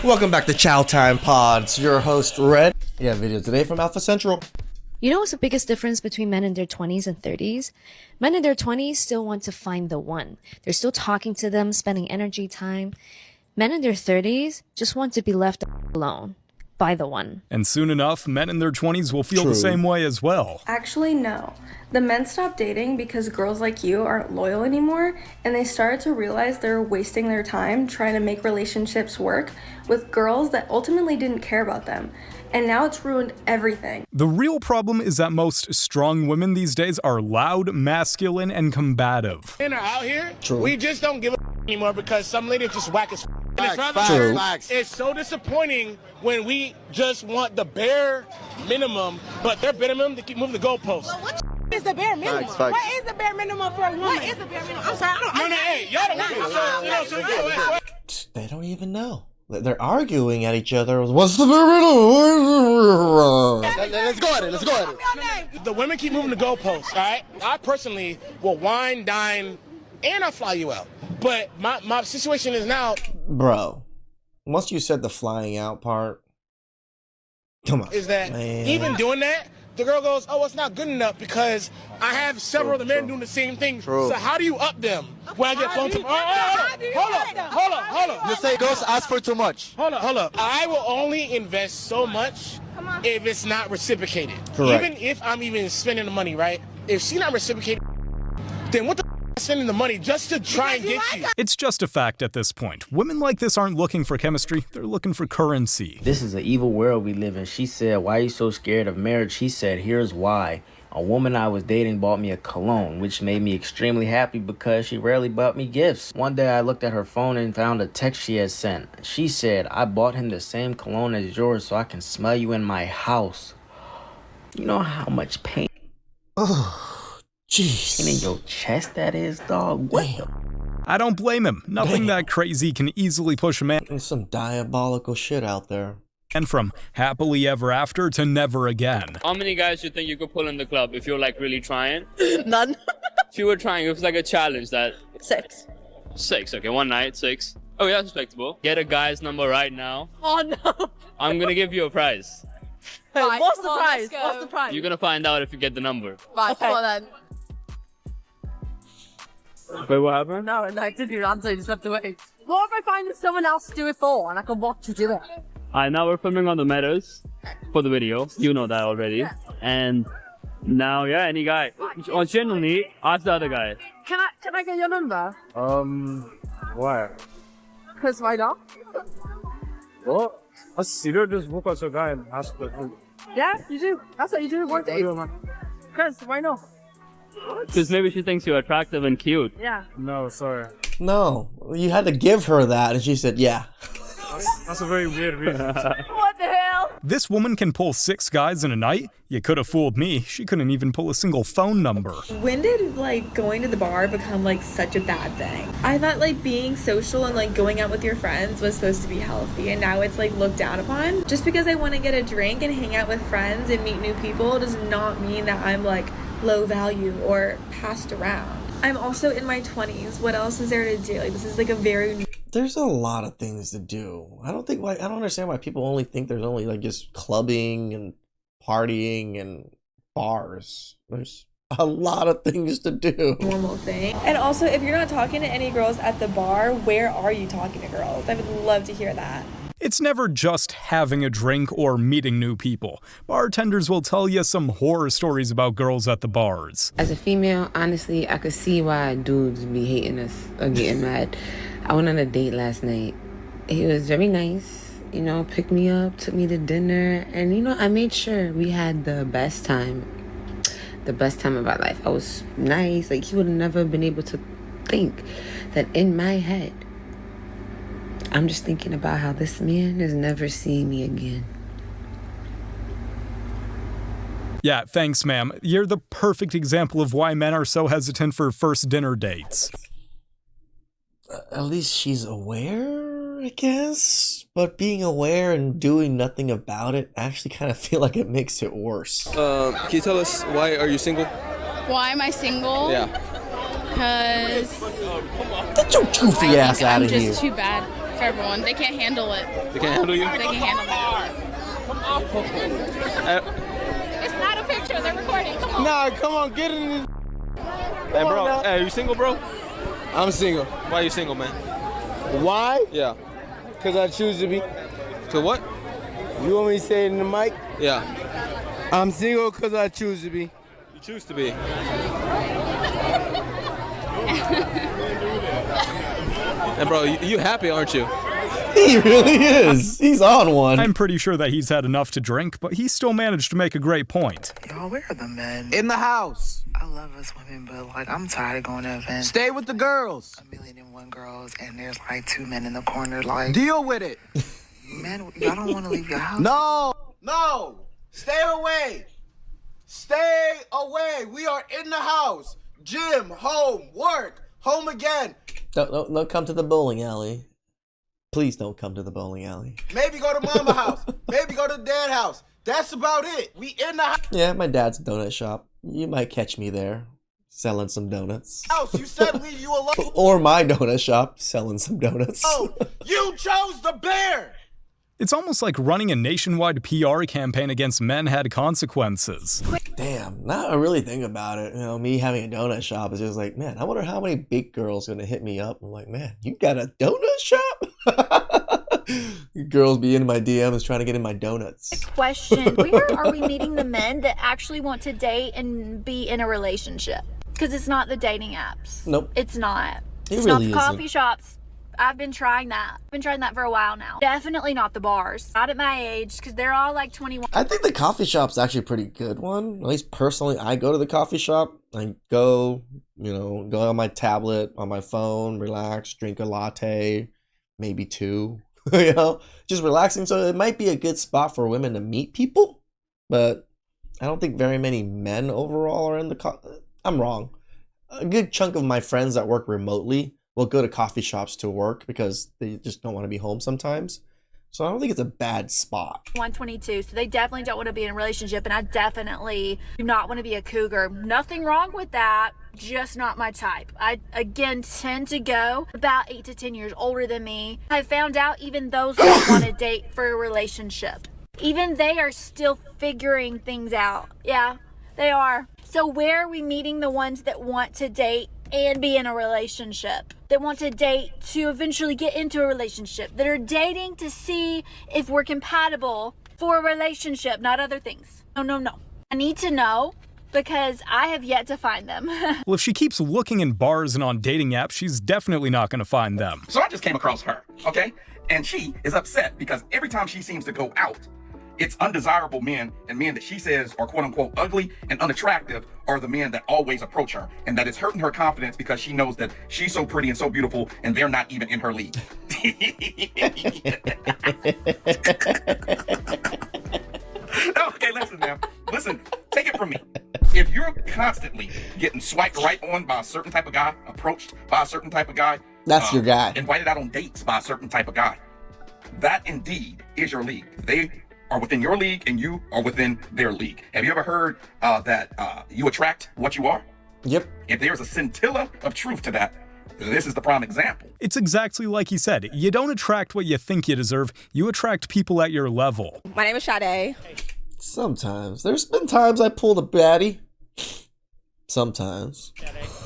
Welcome back to Chow Time Pods. Your host, Red. Yeah, video today from Alpha Central. You know what's the biggest difference between men in their 20s and 30s? Men in their 20s still want to find the one. They're still talking to them, spending energy, time. Men in their 30s just want to be left alone by the one. And soon enough, men in their 20s will feel the same way as well. Actually, no. The men stopped dating because girls like you aren't loyal anymore, and they started to realize they're wasting their time trying to make relationships work with girls that ultimately didn't care about them. And now it's ruined everything. The real problem is that most strong women these days are loud, masculine, and combative. Men are out here, True. we just don't give a anymore because some lady just whack as Facts. It's so disappointing when we just want the bare minimum, but their minimum to keep moving the goalposts. Well, what is the bare minimum? Facts. What is the bare minimum for a woman? What is the bare minimum? I'm sorry, I don't. No, hey, y'all don't know. They don't even know. They're arguing at each other. What's the bare minimum? Let's go at it. The women keep moving the goalposts, all right? I personally will wine, dine, and I'll fly you out. But my situation is now... Bro, once you said the flying out part, come on. Is that man. even doing that, the girl goes, oh, it's not good enough because I have several other men doing the same thing. True. So how do you up them when I get phone to... Hold on. You say girls ask for too much. Hold up. I will only invest so much if it's not reciprocated. Correct. Even if I'm even spending the money, right? If she's not reciprocated, then what the spending the money just to try and get you? It's just a fact at this point. Women like this aren't looking for chemistry, they're looking for currency. This is an evil world we live in. She said, why are you so scared of marriage? He said, here's why. A woman I was dating bought me a cologne, which made me extremely happy because she rarely bought me gifts. One day I looked at her phone and found a text she had sent. She said, I bought him the same cologne as yours so I can smell you in my house. You know how much pain Oh, jeez. in your chest that is, dog? What? I don't blame him. Nothing that crazy can easily push a man There's some diabolical shit out there. from happily ever after to never again. How many guys do you think you could pull in the club if you're like really trying? None. If you were trying, it was like a challenge that... 6. 6, okay, one night, 6. Oh yeah, that's respectable. Get a guy's number right now. Oh no. I'm gonna give you a prize. Right, what's the prize? What's the prize? You're gonna find out if you get the number. Right, come on then. Wait, what happened? No, I didn't answer, you just have to wait. What if I find someone else to do it for and I can watch you do it? Alright, now we're filming on the meadows for the video. You know that already. Yeah. And now, yeah, any guy. Or genuinely, ask the other guy. Can I get your number? Why? Because why not? What? A serious just book us a guy and ask the food. Yeah, you do. That's what you do one day. Because why not? Because maybe she thinks you're attractive and cute. Yeah. No, sorry. No, you had to give her that, and she said, yeah. That's a very weird reason. What the hell? This woman can pull 6 guys in a night? You could have fooled me. She couldn't even pull a single phone number. When did going to the bar become such a bad thing? I thought being social and going out with your friends was supposed to be healthy, and now it's looked down upon. Just because I want to get a drink and hang out with friends and meet new people does not mean that I'm low value or passed around. I'm also in my 20s. What else is there to do? This is a very... There's a lot of things to do. I don't understand why people only think there's only just clubbing and partying and bars. There's a lot of things to do. normal thing. And also, if you're not talking to any girls at the bar, where are you talking to girls? I would love to hear that. It's never just having a drink or meeting new people. Bartenders will tell you some horror stories about girls at the bars. As a female, honestly, I could see why dudes be hating us or getting mad. I went on a date last night. He was very nice, picked me up, took me to dinner, and I made sure we had the best time of our life. I was nice. He would have never been able to think that in my head, I'm just thinking about how this man is never seeing me again. Yeah, thanks, ma'am. You're the perfect example of why men are so hesitant for first dinner dates. At least she's aware, I guess. But being aware and doing nothing about it, I actually kind of feel like it makes it worse. Can you tell us why are you single? Why am I single? Yeah. Because Get your goofy ass out of I'm here. just too bad for for everyone. They can't handle it. They can't handle you? They can handle it. It's not a picture. They're recording. Come on. Nah, come on, get in this. Hey, bro. Hey, are you single, bro? I'm single. Why are you single, man? Why? Yeah. Because I choose to be. To what? You want me to say it in the mic? Yeah. I'm single because I choose to be. You choose to be. And bro, you happy, aren't you? He really is. He's on one. I'm pretty sure that he's had enough to drink, but he still managed to make a great point. Y'all, where are the men? In the house. I love us women, but like I'm tired of going to events. Stay with the girls. 1,000,001 girls, and there's like 2 men in the corner. Like, deal with it. Man, y'all don't want to leave your house. No. Stay away. Stay away. We are in the house. Gym, home, work, home again. Don't come to the bowling alley. Please don't come to the bowling alley. Maybe go to mama house. Maybe go to dad house. That's about it. We in the house. Yeah, my dad's donut shop. You might catch me there selling some donuts. You said leave you alone. Or my donut shop selling some donuts. Oh, you chose the bear. It's almost like running a nationwide PR campaign against men had consequences. Damn, now I really think about it, me having a donut shop is just like, man, I wonder how many big girls gonna hit me up. I'm like, man, you got a donut shop? Girls be in my DMs trying to get in my donuts. Question, where are we meeting the men that actually want to date and be in a relationship? Because it's not the dating apps. Nope. It's not. It's not really the isn't. coffee shops. I've been trying that. I've been trying that for a while now. Definitely not the bars. Not at my age, because they're all like 21. I think the coffee shop's actually a pretty good one. At least personally, I go to the coffee shop. I go on my tablet, on my phone, relax, drink a latte, maybe 2, just relaxing. So it might be a good spot for women to meet people, but I don't think very many men overall are in the I'm wrong. A good chunk of my friends that work remotely will go to coffee shops to work because they just don't want to be home sometimes. So I don't think it's a bad spot. 122, so they definitely don't want to be in a relationship, and I definitely do not want to be a cougar. Nothing wrong with that, just not my type. I, again, tend to go about 8 to 10 years older than me. I found out even those that want to date for a relationship, even they are still figuring things out. Yeah, they are. So where are we meeting the ones that want to date and be in a relationship, that want to date to eventually get into a relationship, that are dating to see if we're compatible for a relationship, not other things? No. I need to know because I have yet to find them. Well, if she keeps looking in bars and on dating apps, she's definitely not going to find them. So I just came across her, okay? And she is upset because every time she seems to go out, it's undesirable men and men that she says are quote unquote ugly and unattractive are the men that always approach her. And that is hurting her confidence because she knows that she's so pretty and so beautiful and they're not even in her league. Okay, listen, man. Listen, take it from me. If you're constantly getting swiped right on by a certain type of guy, approached by a certain type of guy, that's your guy. Invited out on dates by a certain type of guy, that indeed is your league. They are within your league and you are within their league. Have you ever heard that you attract what you are? Yep. If there's a scintilla of truth to that, this is the prime example. It's exactly like he said. You don't attract what you think you deserve. You attract people at your level. My name is Sade. Sometimes. There's been times I pulled a baddie. Sometimes.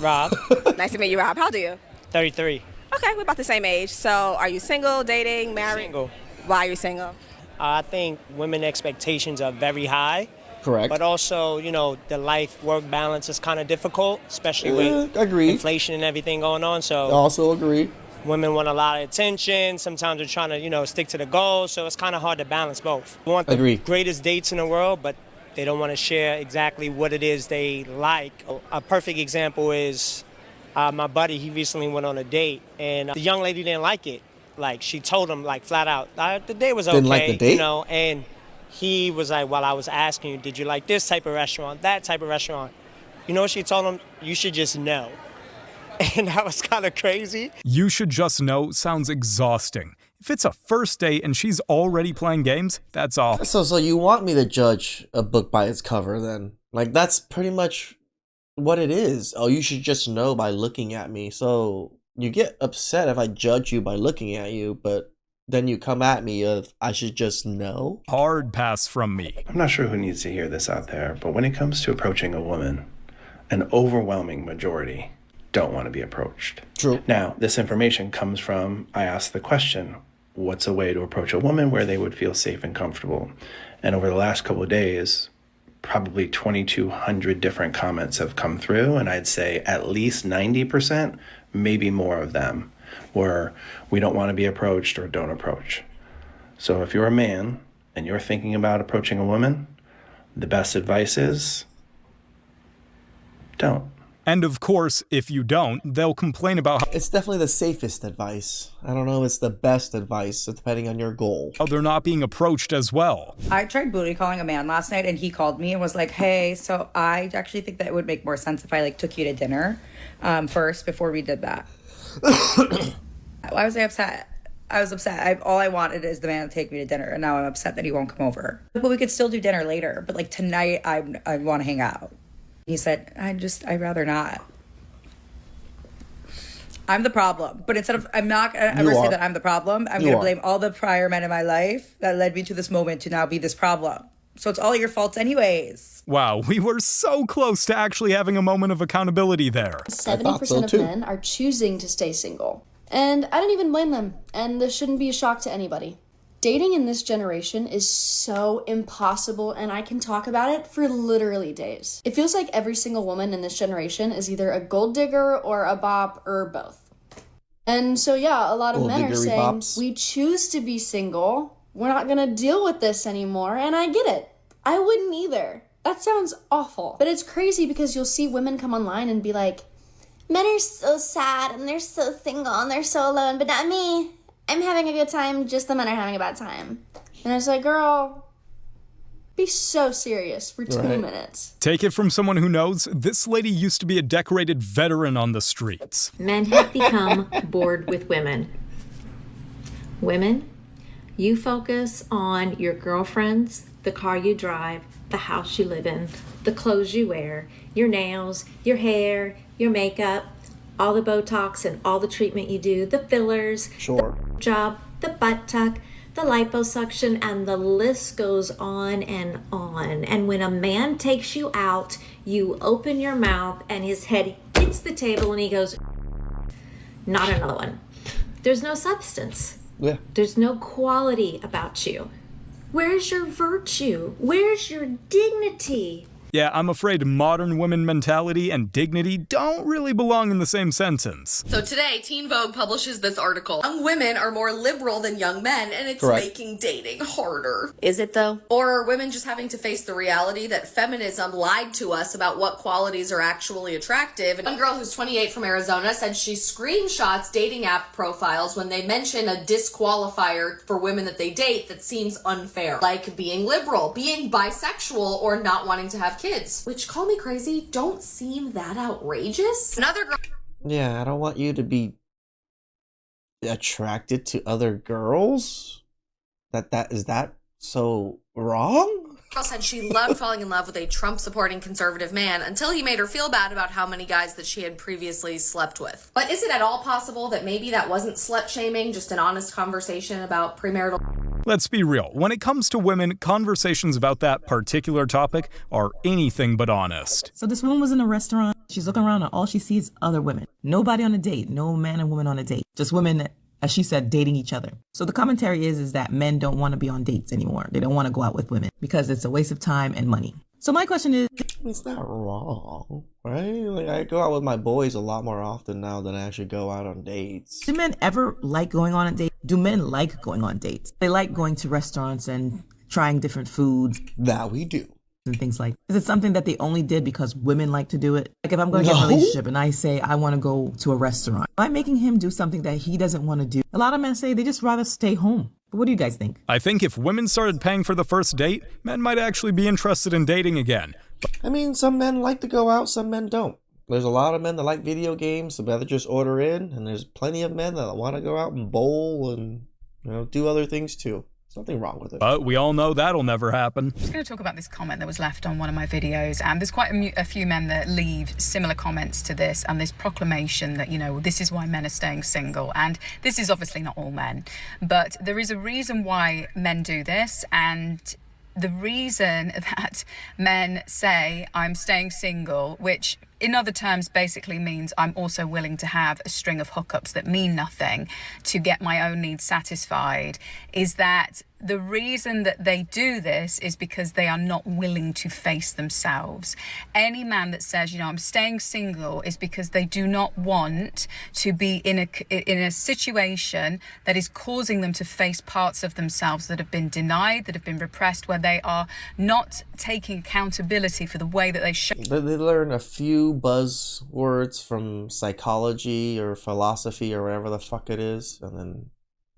Rob. Nice to meet you, Rob. How old are you? 33. Okay, we're about the same age. So are you single, dating, married? Single. Why are you single? I think women expectations are very high. Correct. But also, the life-work balance is kind of difficult, especially with inflation and everything going on. So also agree. Women want a lot of attention. Sometimes they're trying to, stick to the goal. So it's kind of hard to balance both. We want the greatest dates in the world, but they don't want to share exactly what it is they like. A perfect example is my buddy. He recently went on a date, and the young lady didn't like it. Like, she told him, flat out, the date was okay, didn't like the date? And he was like, well, I was asking you, did you like this type of restaurant, that type of restaurant? You know what she told him? You should just know. And that was kind of crazy. You should just know sounds exhausting. If it's a first date and she's already playing games, that's all. So you want me to judge a book by its cover then? That's pretty much what it is. Oh, you should just know by looking at me. So you get upset if I judge you by looking at you, but then you come at me of I should just know. Hard pass from me. I'm not sure who needs to hear this out there, but when it comes to approaching a woman, an overwhelming majority don't want to be approached. True. Now, this information comes from, I asked the question, what's a way to approach a woman where they would feel safe and comfortable? And over the last couple of days, probably 2,200 different comments have come through, and I'd say at least 90%, maybe more of them, where we don't want to be approached or don't approach. So if you're a man and you're thinking about approaching a woman, the best advice is don't. And of course, if you don't, they'll complain about how it's definitely the safest advice. I don't know if it's the best advice, depending on your goal. How they're not being approached as well. I tried booty calling a man last night, and he called me and was like, hey, so I actually think that it would make more sense if I like took you to dinner first before we did that. Why was I upset? I was upset. All I wanted is the man to take me to dinner, and now I'm upset that he won't come over. But we could still do dinner later. But like tonight, I want to hang out. He said, I'd rather not. I'm the problem. But instead of, I'm not going to ever say that I'm the problem. I'm going to blame all the prior men in my life that led me to this moment to now be this problem. So it's all your faults anyways. Wow, we were so close to actually having a moment of accountability there. 70% of men are choosing to stay single. And I don't even blame them. And this shouldn't be a shock to anybody. Dating in this generation is so impossible, and I can talk about it for literally days. It feels like every single woman in this generation is either a gold digger or a bop or both. And so yeah, a lot of men are saying, we choose to be single, we're not gonna deal with this anymore, and I get it. I wouldn't either. That sounds awful. But it's crazy because you'll see women come online and be like, men are so sad and they're so single and they're so alone, but not me. I'm having a good time, just the men are having a bad time. And it's like, girl, be so serious for 2 minutes. Take it from someone who knows, this lady used to be a decorated veteran on the streets. Men have become bored with women. Women, you focus on your girlfriends, the car you drive, the house you live in, the clothes you wear, your nails, your hair, your makeup, all the Botox and all the treatment you do, the fillers, the job, the butt tuck, the liposuction, and the list goes on and on. And when a man takes you out, you open your mouth and his head hits the table and he goes, not another one. There's no substance. Yeah. There's no quality about you. Where's your virtue? Where's your dignity? Yeah, I'm afraid modern women mentality and dignity don't really belong in the same sentence. So today, Teen Vogue publishes this article. Young women are more liberal than young men, and it's making dating harder. Is it though? Or are women just having to face the reality that feminism lied to us about what qualities are actually attractive? And one girl who's 28 from Arizona said she screenshots dating app profiles when they mention a disqualifier for women that they date that seems unfair. Like being liberal, being bisexual, or not wanting to have kids, which, call me crazy, don't seem that outrageous. Another girl. Yeah, I don't want you to be attracted to other girls. That is that so wrong? Girl said she loved falling in love with a Trump-supporting conservative man until he made her feel bad about how many guys that she had previously slept with. But is it at all possible that maybe that wasn't slut-shaming, just an honest conversation about premarital? Let's be real. When it comes to women, conversations about that particular topic are anything but honest. So this woman was in a restaurant. She's looking around and all she sees other women. Nobody on a date. No man and woman on a date. Just women, as she said, dating each other. So the commentary is that men don't want to be on dates anymore. They don't want to go out with women because it's a waste of time and money. So my question is... It's not wrong, right? Like, I go out with my boys a lot more often now than I actually go out on dates. Do men ever like going on a date? Do men like going on dates? They like going to restaurants and trying different foods. That we do. And things like, is it something that they only did because women like to do it? Like if I'm going to get in a relationship and I say I want to go to a restaurant, am I making him do something that he doesn't want to do? A lot of men say they just rather stay home. But what do you guys think? I think if women started paying for the first date, men might actually be interested in dating again. I mean, some men like to go out, some men don't. There's a lot of men that like video games, they'd rather just order in, and there's plenty of men that want to go out and bowl and do other things too. Something wrong with it. But we all know that'll never happen. I'm just going to talk about this comment that was left on one of my videos, and there's quite a few men that leave similar comments to this, and this proclamation that, you know, this is why men are staying single. And this is obviously not all men, but there is a reason why men do this, and the reason that men say I'm staying single, which in other terms basically means I'm also willing to have a string of hookups that mean nothing to get my own needs satisfied, is that the reason that they do this is because they are not willing to face themselves. Any man that says, you know, I'm staying single is because they do not want to be in a situation that is causing them to face parts of themselves that have been denied, that have been repressed, where they are not taking accountability for the way that they show. They learn a few buzzwords from psychology or philosophy or whatever the fuck it is, and then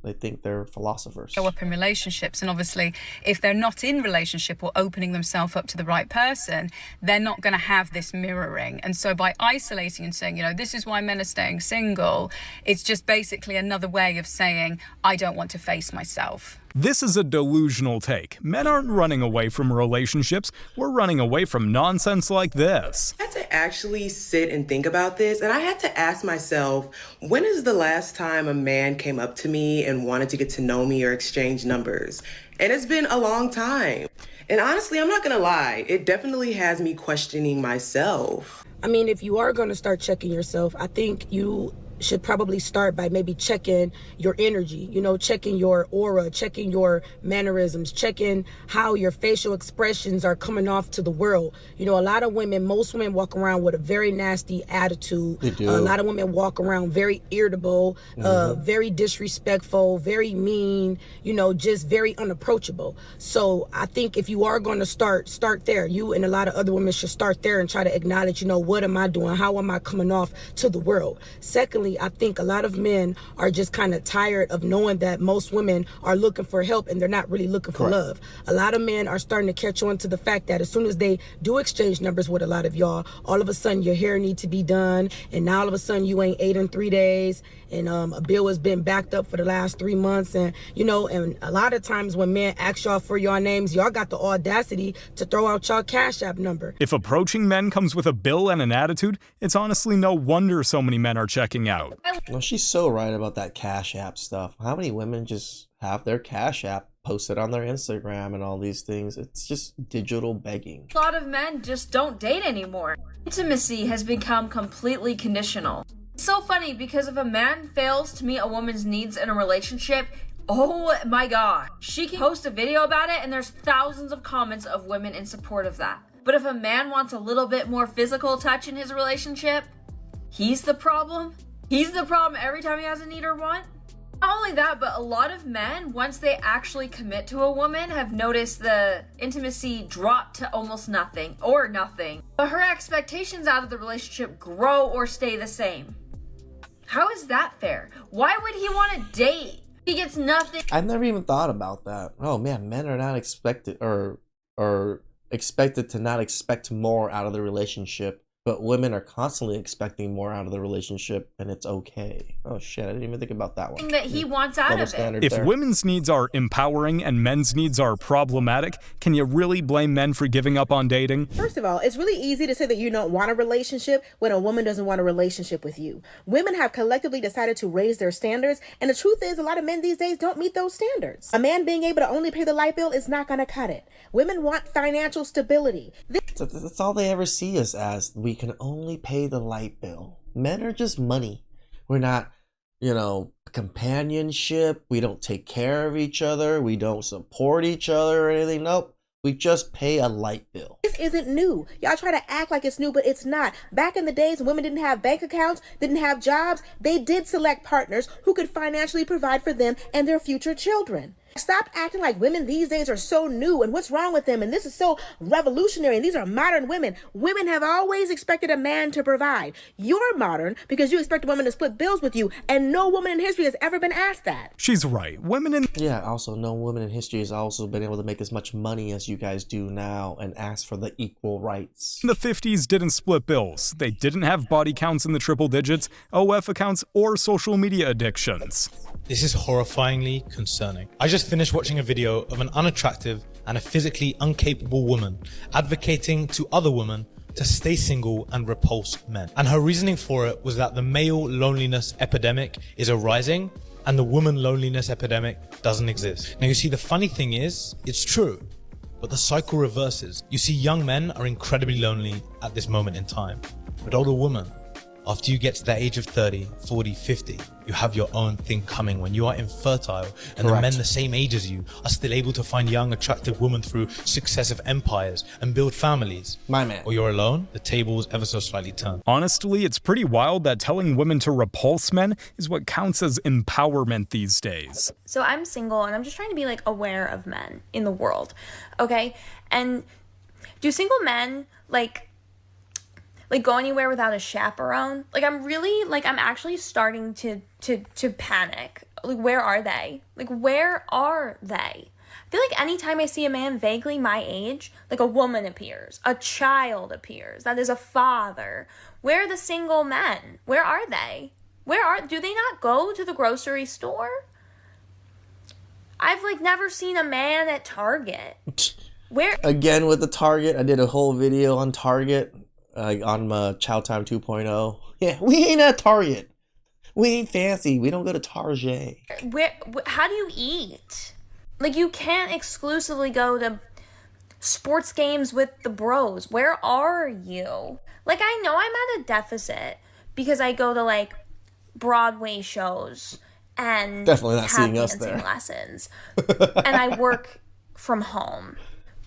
they think they're philosophers. Show up in relationships, and obviously if they're not in relationship or opening themselves up to the right person, they're not going to have this mirroring. And so by isolating and saying, you know, this is why men are staying single, it's just basically another way of saying I don't want to face myself. This is a delusional take. Men aren't running away from relationships. We're running away from nonsense like this. I had to actually sit and think about this, and I had to ask myself, when is the last time a man came up to me and wanted to get to know me or exchange numbers? And it's been a long time. And honestly, I'm not gonna lie, it definitely has me questioning myself. I mean, if you are gonna start checking yourself, I think you should probably start by maybe checking your energy, you know, checking your aura, checking your mannerisms, checking how your facial expressions are coming off to the world. You know, a lot of women, most women walk around with a very nasty attitude. They do. A lot of women walk around very irritable, very disrespectful, very mean, you know, just very unapproachable. So I think if you are going to start there. You and a lot of other women should start there and try to acknowledge, you know, what am I doing? How am I coming off to the world? Secondly, I think a lot of men are just kind of tired of knowing that most women are looking for help and they're not really looking for love. A lot of men are starting to catch on to the fact that as soon as they do exchange numbers with a lot of y'all, all of a sudden your hair needs to be done, and now all of a sudden you ain't ate in 3 days, and a bill has been backed up for the last 3 months, and you know, and a lot of times when men ask y'all for your names, y'all got the audacity to throw out y'all Cash App number. If approaching men comes with a bill and an attitude, it's honestly no wonder so many men are checking out. Well, she's so right about that Cash App stuff. How many women just have their Cash App posted on their Instagram and all these things? It's just digital begging. A lot of men just don't date anymore. Intimacy has become completely conditional. It's so funny because if a man fails to meet a woman's needs in a relationship, oh my god, she can post a video about it and there's thousands of comments of women in support of that. But if a man wants a little bit more physical touch in his relationship, he's the problem. He's the problem every time he has a need or want. Not only that, but a lot of men, once they actually commit to a woman, have noticed the intimacy drop to almost nothing or nothing. But her expectations out of the relationship grow or stay the same. How is that fair? Why would he want to date? He gets nothing. I've never even thought about that. Oh man, men are not expected or expected to not expect more out of the relationship. But women are constantly expecting more out of the relationship, and it's okay. Oh shit, I didn't even think about that one. That he wants out of it. If women's needs are empowering and men's needs are problematic, can you really blame men for giving up on dating? First of all, it's really easy to say that you don't want a relationship when a woman doesn't want a relationship with you. Women have collectively decided to raise their standards, and the truth is a lot of men these days don't meet those standards. A man being able to only pay the light bill is not going to cut it. Women want financial stability. That's all they ever see us as. We can only pay the light bill. Men are just money. We're not, you know, companionship. We don't take care of each other. We don't support each other or anything. Nope. We just pay a light bill. This isn't new. Y'all try to act like it's new, but it's not. Back in the days when women didn't have bank accounts, didn't have jobs, they did select partners who could financially provide for them and their future children. Stop acting like women these days are so new and what's wrong with them and this is so revolutionary and these are modern women. Women have always expected a man to provide. You're modern because you expect a woman to split bills with you, and no woman in history has ever been asked that. She's right. Women in... Yeah, also no woman in history has also been able to make as much money as you guys do now and ask for the equal rights. In the 50s didn't split bills. They didn't have body counts in the triple digits, OF accounts, or social media addictions. This is horrifyingly concerning. I just finished watching a video of an unattractive and a physically incapable woman advocating to other women to stay single and repulse men. And her reasoning for it was that the male loneliness epidemic is arising and the woman loneliness epidemic doesn't exist. Now you see, the funny thing is, it's true, but the cycle reverses. You see, young men are incredibly lonely at this moment in time, but older women, after you get to that age of 30, 40, 50, you have your own thing coming when you are infertile, and the men the same age as you are still able to find young, attractive women through successive empires and build families. My man. Or you're alone, the tables ever so slightly turn. Honestly, it's pretty wild that telling women to repulse men is what counts as empowerment these days. So I'm single and I'm just trying to be like aware of men in the world, okay? And do single men like go anywhere without a chaperone? Like I'm actually starting to panic. Like where are they? Like where are they? I feel like anytime I see a man vaguely my age, like a woman appears, a child appears, that is a father. Where are the single men? Where are they? Do they not go to the grocery store? I've like never seen a man at Target. Where? Again with the Target, I did a whole video on Target. On my Chow Time 2.0. Yeah, we ain't at Target. We ain't fancy. We don't go to Target. How do you eat? Like, you can't exclusively go to sports games with the bros. Where are you? Like, I know I'm at a deficit because I go to, like, Broadway shows and definitely not have seeing us dancing there. lessons. And I work from home.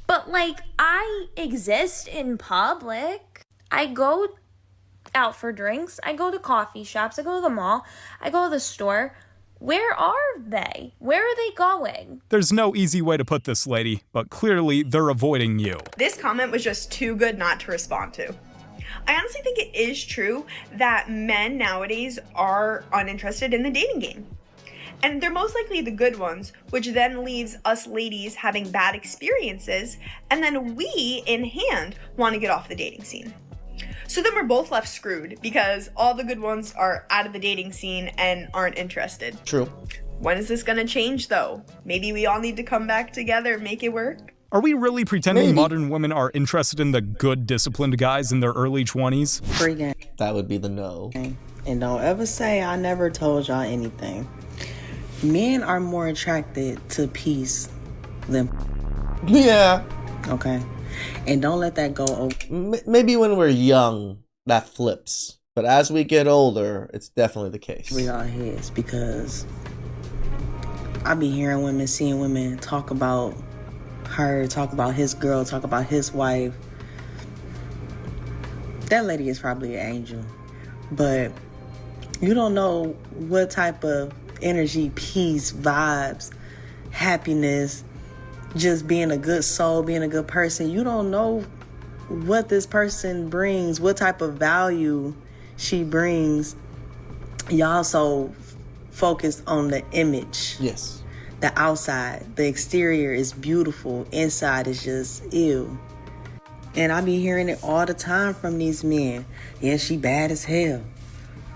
But, like, I exist in public. I go out for drinks. I go to coffee shops. I go to the mall. I go to the store. Where are they? Where are they going? There's no easy way to put this, lady, but clearly they're avoiding you. This comment was just too good not to respond to. I honestly think it is true that men nowadays are uninterested in the dating game. And they're most likely the good ones, which then leaves us ladies having bad experiences, and then we, in hand, want to get off the dating scene. So then we're both left screwed because all the good ones are out of the dating scene and aren't interested. True. When is this gonna change though? Maybe we all need to come back together and make it work? Are we really pretending modern women are interested in the good, disciplined guys in their early 20s? Free game. That would be the no. And don't ever say I never told y'all anything. Men are more attracted to peace than... Yeah. Okay. And don't let that go over. Maybe when we're young, that flips. But as we get older, it's definitely the case. We our heads, because I be hearing women, seeing women talk about her, talk about his girl, talk about his wife. That lady is probably an angel. But you don't know what type of energy, peace, vibes, happiness, just being a good soul, being a good person. You don't know what this person brings, what type of value she brings. Y'all so focused on the image. Yes. The outside, the exterior is beautiful. Inside is just ew. And I be hearing it all the time from these men. Yeah, she bad as hell.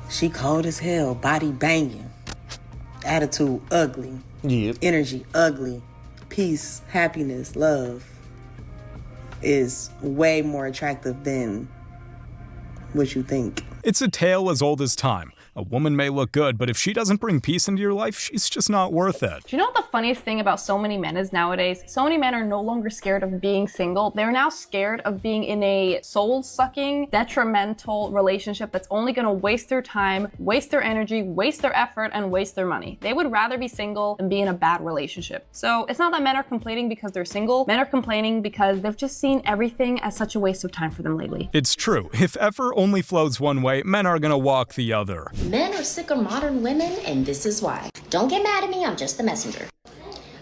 She cold as hell. Body banging. Attitude ugly. Yep. Energy ugly. Peace, happiness, love is way more attractive than what you think. It's a tale as old as time. A woman may look good, but if she doesn't bring peace into your life, she's just not worth it. Do you know what the funniest thing about so many men is nowadays? So many men are no longer scared of being single. They're now scared of being in a soul-sucking, detrimental relationship that's only going to waste their time, waste their energy, waste their effort, and waste their money. They would rather be single than be in a bad relationship. So it's not that men are complaining because they're single. Men are complaining because they've just seen everything as such a waste of time for them lately. It's true. If effort only flows one way, men are going to walk the other. Men are sick of modern women, and this is why. Don't get mad at me, I'm just the messenger.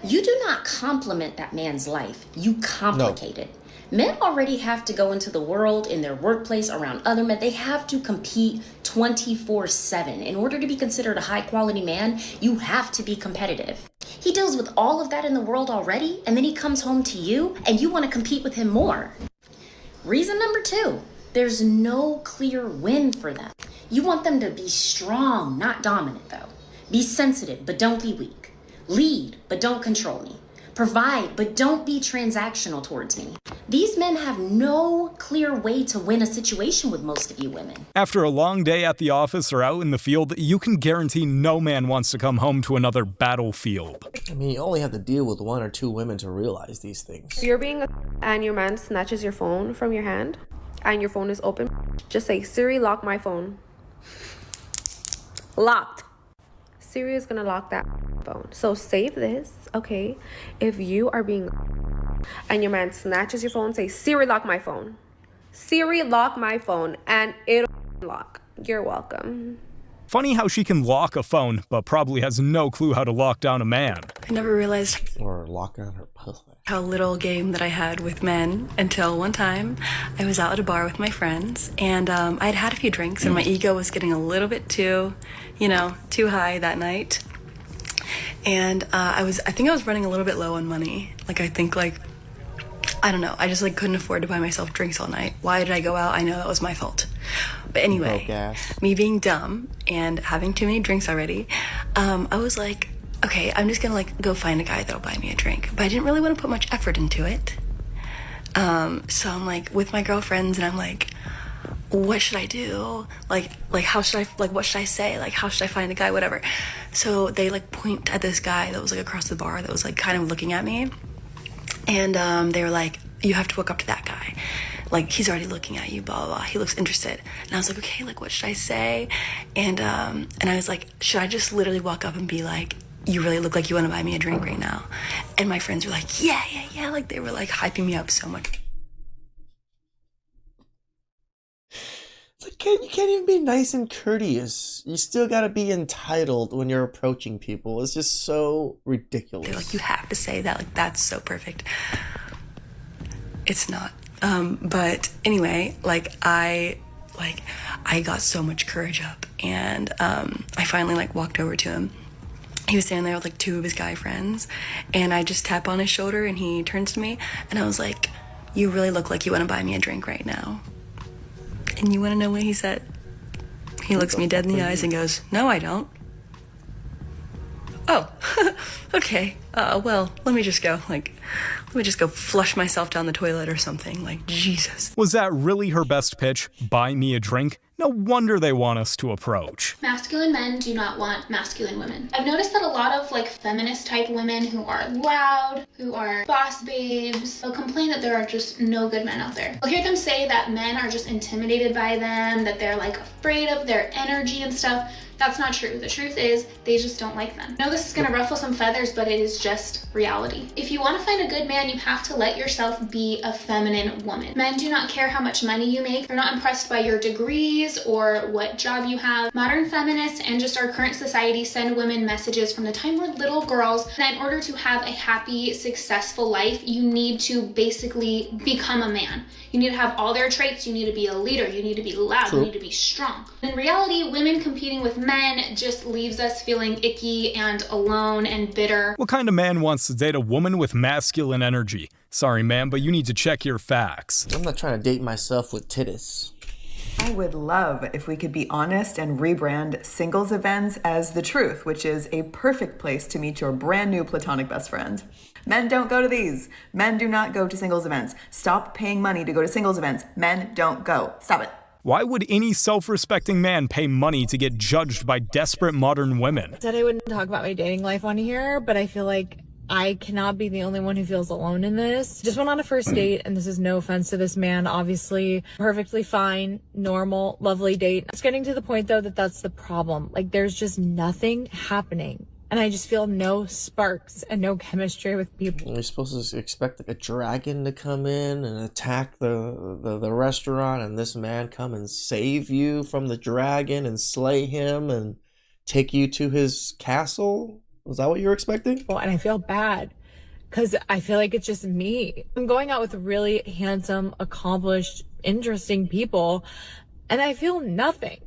You do not compliment that man's life, you complicate it. Men already have to go into the world, in their workplace, around other men. They have to compete 24/7. In order to be considered a high-quality man, you have to be competitive. He deals with all of that in the world already, and then he comes home to you, and you want to compete with him more. Reason number 2. There's no clear win for them. You want them to be strong, not dominant though. Be sensitive, but don't be weak. Lead, but don't control me. Provide, but don't be transactional towards me. These men have no clear way to win a situation with most of you women. After a long day at the office or out in the field, you can guarantee no man wants to come home to another battlefield. I mean, you only have to deal with 1 or 2 women to realize these things. If you're being a and your man snatches your phone from your hand and your phone is open, just say, Siri, lock my phone. Locked. Siri is gonna lock that phone. So save this, okay? If you are being and your man snatches your phone, say, Siri, lock my phone. Siri, lock my phone, and it'll lock. You're welcome. Funny how she can lock a phone, but probably has no clue how to lock down a man. I never realized Or lock down her pussy. how little game that I had with men until one time I was out at a bar with my friends, and I had had a few drinks and my ego was getting a little bit too high that night. And I think I was running a little bit low on money. I don't know, I just couldn't afford to buy myself drinks all night. Why did I go out? I know that was my fault. But anyway, me being dumb and having too many drinks already, I was like, okay, I'm just gonna go find a guy that'll buy me a drink. But I didn't really want to put much effort into it. So I'm with my girlfriends and I'm like, what should I do? How should I, what should I say? How should I find a guy? Whatever. So they point at this guy that was across the bar that was kind of looking at me. And they were like, you have to walk up to that guy. He's already looking at you, blah, blah, blah. He looks interested. And I was like, okay, what should I say? And I was like, should I just literally walk up and be like, you really look like you want to buy me a drink right now? And my friends were like, yeah. They were hyping me up so much. You can't even be nice and courteous. You still gotta be entitled when you're approaching people. It's just so ridiculous. They're you have to say that. That's so perfect. It's not. But anyway, I got so much courage up, and I finally walked over to him. He was standing there with 2 of his guy friends, and I just tap on his shoulder, and he turns to me, and I was like, you really look like you want to buy me a drink right now. And you want to know what he said? He looks me dead in the eyes and goes, no, I don't. Oh, okay. Well, let me just go. Let me just go flush myself down the toilet or something. Jesus. Was that really her best pitch? Buy me a drink? No wonder they want us to approach. Masculine men do not want masculine women. I've noticed that a lot of feminist type women who are loud, who are boss babes, they'll complain that there are just no good men out there. I'll hear them say that men are just intimidated by them, that they're afraid of their energy and stuff. That's not true. The truth is, they just don't like them. I know this is gonna ruffle some feathers, but it is just reality. If you wanna find a good man, you have to let yourself be a feminine woman. Men do not care how much money you make. They're not impressed by your degrees or what job you have. Modern feminists and just our current society send women messages from the time we're little girls that in order to have a happy, successful life, you need to basically become a man. You need to have all their traits. You need to be a leader. You need to be loud. True. You need to be strong. In reality, women competing with men just leaves us feeling icky and alone and bitter. What kind of man wants to date a woman with masculine energy? Sorry, man, but you need to check your facts. I'm not trying to date myself with titties. I would love if we could be honest and rebrand singles events as The Truth, which is a perfect place to meet your brand new platonic best friend. Men don't go to these. Men do not go to singles events. Stop paying money to go to singles events. Men don't go. Stop it. Why would any self-respecting man pay money to get judged by desperate modern women? I said I wouldn't talk about my dating life on here, but I feel like I cannot be the only one who feels alone in this. Just went on a first date, and this is no offense to this man, obviously. Perfectly fine, normal, lovely date. It's getting to the point, though, that that's the problem. There's just nothing happening. And I just feel no sparks and no chemistry with people. You're supposed to expect a dragon to come in and attack the restaurant, and this man come and save you from the dragon and slay him and take you to his castle? Is that what you're expecting? Well, and I feel bad because I feel like it's just me. I'm going out with really handsome, accomplished, interesting people, and I feel nothing.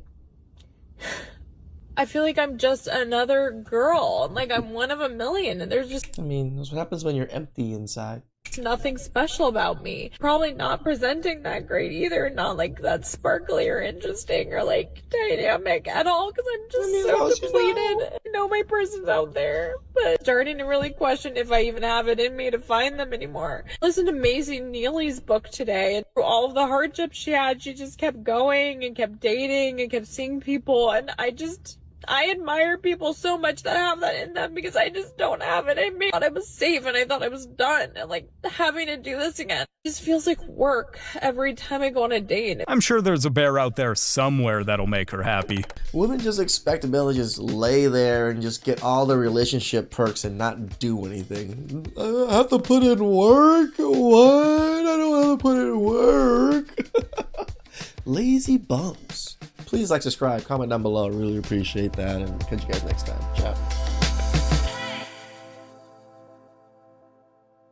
I feel like I'm just another girl. I'm one of a million, and there's just... I mean, that's what happens when you're empty inside. nothing special about me. Probably not presenting that great either. Not like that sparkly or interesting or like dynamic at all, because I'm just so depleted. I know my person's out there, but starting to really question if I even have it in me to find them anymore. I listened to Maisie Neely's book today, and through all of the hardships she had, she just kept going and kept dating and kept seeing people, and I admire people so much that have that in them, because I just don't have it in me. I thought I was safe and I thought I was done, and like having to do this again just feels like work every time I go on a date. I'm sure there's a bear out there somewhere that'll make her happy. Women just expect to be able to just lay there and just get all the relationship perks and not do anything. I have to put in work? What? I don't have to put in work. Lazy bums. Please like, subscribe, comment down below. I really appreciate that. And catch you guys next time. Ciao.